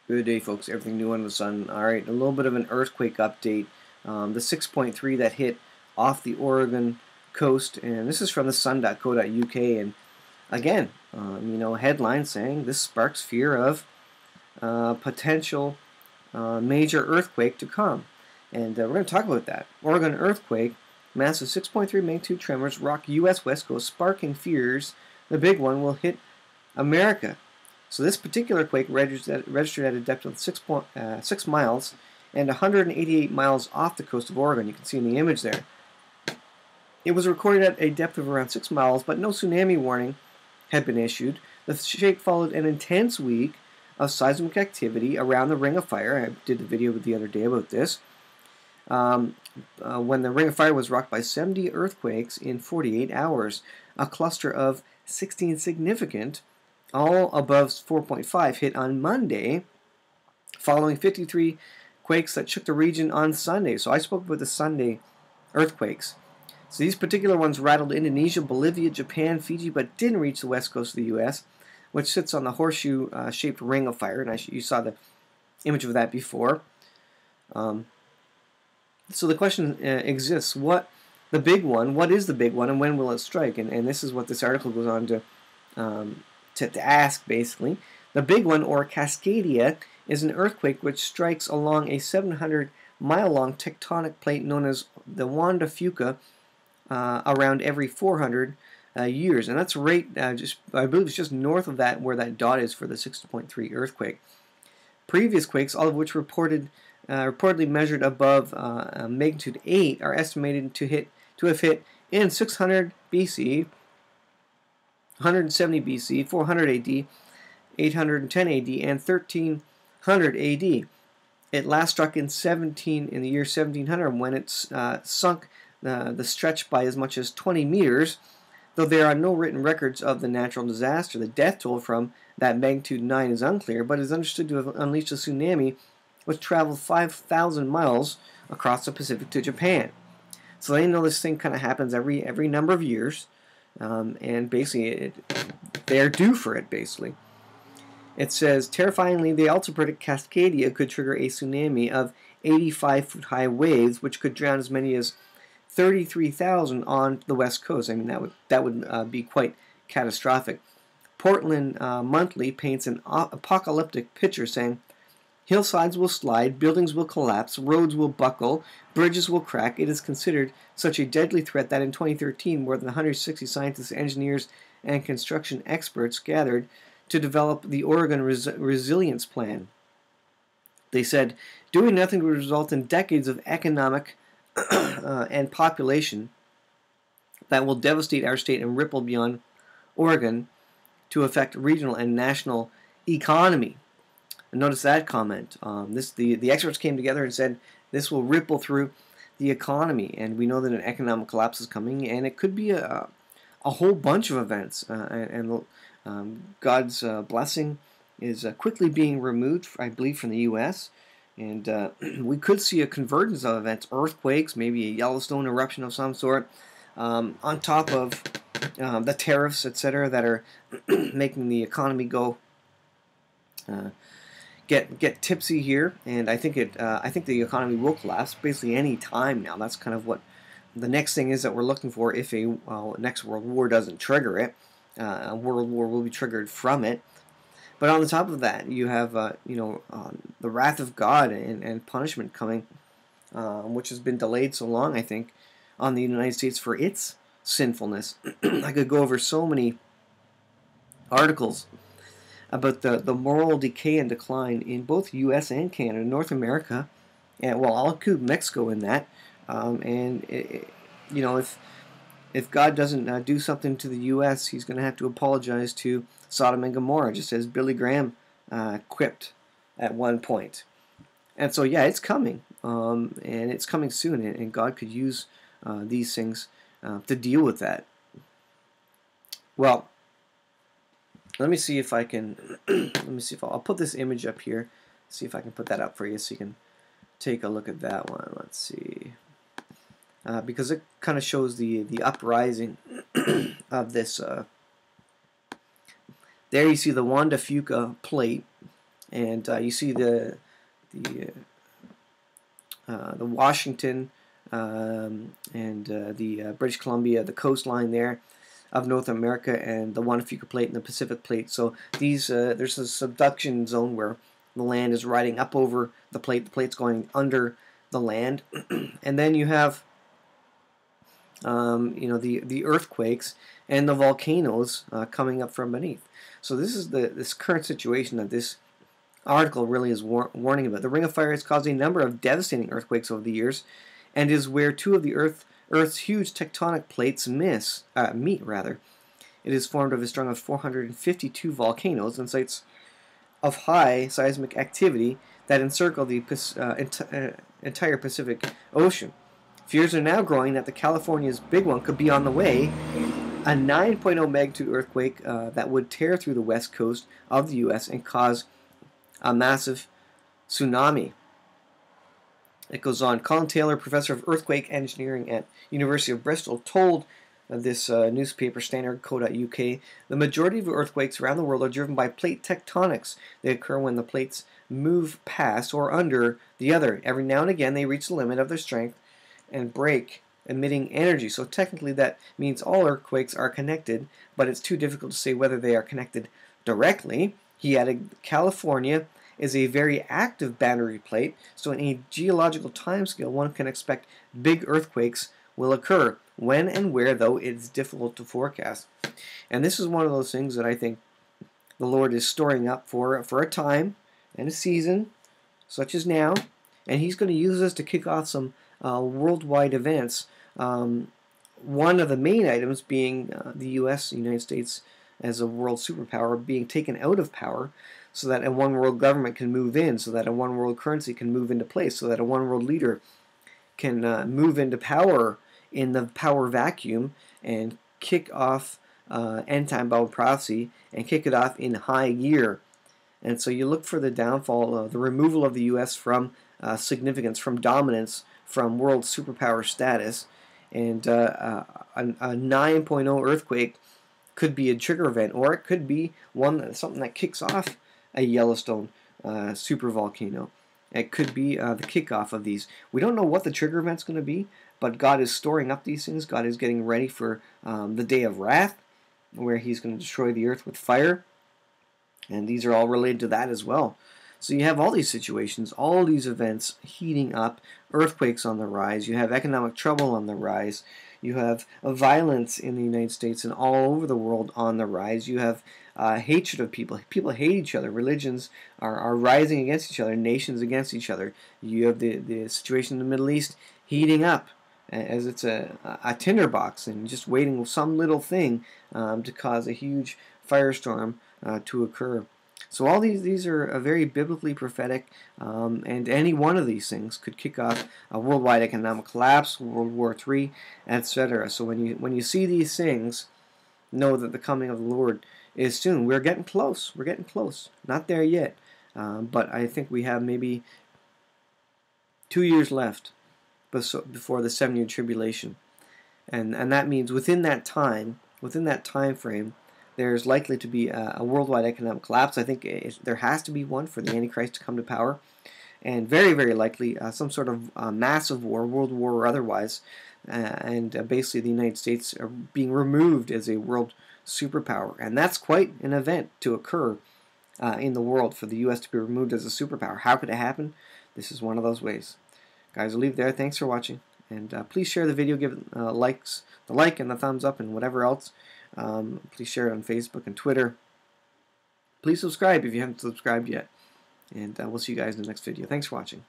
Good day, folks. Everything new under the sun. All right, a little bit of an earthquake update. The 6.3 that hit off the Oregon coast, and this is from the sun.co.uk. And again, headline saying this sparks fear of potential major earthquake to come. And we're going to talk about that. Oregon earthquake, massive 6.3 magnitude tremors rock U.S. West Coast, sparking fears the big one will hit America. So this particular quake registered at a depth of 6 miles and 188 miles off the coast of Oregon. You can see in the image there. It was recorded at a depth of around 6 miles, but no tsunami warning had been issued. The shake followed an intense week of seismic activity around the Ring of Fire. I did a video the other day about this. When the Ring of Fire was rocked by 70 earthquakes in 48 hours, a cluster of 16 significant, all above 4.5, hit on Monday, following 53 quakes that shook the region on Sunday. So I spoke about the Sunday earthquakes. So these particular ones rattled Indonesia, Bolivia, Japan, Fiji, but didn't reach the west coast of the U.S., which sits on the horseshoe-shaped Ring of Fire, and you saw the image of that before. So the question exists: what is the big one, and when will it strike? And this is what this article goes on to ask, basically. The big one, or Cascadia, is an earthquake which strikes along a 700-mile-long tectonic plate known as the Wanda Fuca around every 400 years. And that's right, I believe it's just north of that, where that dot is for the 6.3 earthquake. Previous quakes, all of which reportedly measured above magnitude 8, are estimated to have hit in 600 BC, 170 BC, 400 AD, 810 AD, and 1300 AD. It last struck in the year 1700, when it sunk the stretch by as much as 20 meters. Though there are no written records of the natural disaster, the death toll from that magnitude 9 is unclear, but is understood to have unleashed a tsunami which traveled 5,000 miles across the Pacific to Japan. So they know this thing kind of happens every number of years. And basically, they're due for it, basically. It says, terrifyingly, they also predict Cascadia could trigger a tsunami of 85-foot-high waves, which could drown as many as 33,000 on the west coast. I mean, that would be quite catastrophic. Portland Monthly paints an apocalyptic picture, saying, hillsides will slide, buildings will collapse, roads will buckle, bridges will crack. It is considered such a deadly threat that in 2013, more than 160 scientists, engineers, and construction experts gathered to develop the Oregon Resilience Plan. They said, doing nothing would result in decades of economic and population that will devastate our state and ripple beyond Oregon to affect regional and national economy. Notice that comment. The experts came together and said this will ripple through the economy, and we know that an economic collapse is coming, and it could be a whole bunch of events. God's blessing is quickly being removed, I believe, from the U.S., and we could see a convergence of events, earthquakes, maybe a Yellowstone eruption of some sort, on top of the tariffs, etc., that are making the economy go. Get tipsy here, and I think the economy will collapse basically any time now. That's kind of what the next thing is that we're looking for. If a next world war doesn't trigger it, a world war will be triggered from it. But on the top of that, you have the wrath of God and punishment coming, which has been delayed so long, I think, on the United States for its sinfulness. I could go over so many articles about the moral decay and decline in both U.S. and Canada, North America, and I'll include Mexico in that. If God doesn't do something to the U.S., He's going to have to apologize to Sodom and Gomorrah, just as Billy Graham quipped at one point. And so, yeah, it's coming, and it's coming soon, and God could use these things to deal with that. Well, let me see if I can. I'll put this image up here. See if I can put that up for you, so you can take a look at that one. Let's see, because it kind of shows the uprising of this. There you see the Wanda Fuca plate, and you see the Washington and the British Columbia, the coastline there of North America, and the Juanifica Plate and the Pacific Plate. So these there's a subduction zone where the land is riding up over the plate's going under the land, and then you have the earthquakes and the volcanoes coming up from beneath. So this is this current situation that this article really is warning about. The Ring of Fire has caused a number of devastating earthquakes over the years, and is where two of the Earth's huge tectonic plates meet. It is formed of a string of 452 volcanoes and sites of high seismic activity that encircle the entire Pacific Ocean. Fears are now growing that the California's big one could be on the way, a 9.0 magnitude earthquake that would tear through the west coast of the U.S. and cause a massive tsunami. It goes on. Colin Taylor, professor of earthquake engineering at University of Bristol, told this newspaper standard.co.uk, the majority of earthquakes around the world are driven by plate tectonics. They occur when the plates move past or under the other. Every now and again they reach the limit of their strength and break, emitting energy. So technically that means all earthquakes are connected, but it's too difficult to say whether they are connected directly. He added, California is a very active boundary plate, so in a geological timescale one can expect big earthquakes will occur. When and where, though, it's difficult to forecast. And this is one of those things that I think the Lord is storing up for a time and a season, such as now, and He's going to use us to kick off some worldwide events. One of the main items being the U.S., the United States, as a world superpower being taken out of power, so that a one world government can move in, so that a one world currency can move into place, so that a one world leader can move into power in the power vacuum and kick off end time Bible prophecy and kick it off in high gear. And so you look for the downfall, the removal of the U.S. from significance, from dominance, from world superpower status, and a 9.0 earthquake could be a trigger event, or it could be something that kicks off a Yellowstone supervolcano. It could be the kickoff of these. We don't know what the trigger event's going to be, but God is storing up these things. God is getting ready for the day of wrath, where He's going to destroy the earth with fire. And these are all related to that as well. So you have all these situations, all these events heating up, earthquakes on the rise. You have economic trouble on the rise. You have violence in the United States and all over the world on the rise. You have hatred of people. People hate each other. Religions are rising against each other. Nations against each other. You have the situation in the Middle East heating up as it's a tinderbox and just waiting some little thing to cause a huge firestorm to occur. So all these are very biblically prophetic, and any one of these things could kick off a worldwide economic collapse, World War III, etc. So when you see these things, know that the coming of the Lord is soon. We're getting close. We're getting close. Not there yet, but I think we have maybe 2 years left before the 7-year tribulation, and that means within that time frame, there's likely to be a worldwide economic collapse. I think there has to be one for the Antichrist to come to power, and very, very likely some sort of massive war, world war or otherwise, and basically the United States are being removed as a world superpower. And that's quite an event to occur in the world, for the U.S. to be removed as a superpower. How could it happen? This is one of those ways. Guys, I'll leave it there. Thanks for watching. And please share the video, give it the like and the thumbs up and whatever else. Please share it on Facebook and Twitter. Please subscribe if you haven't subscribed yet. And we'll see you guys in the next video. Thanks for watching.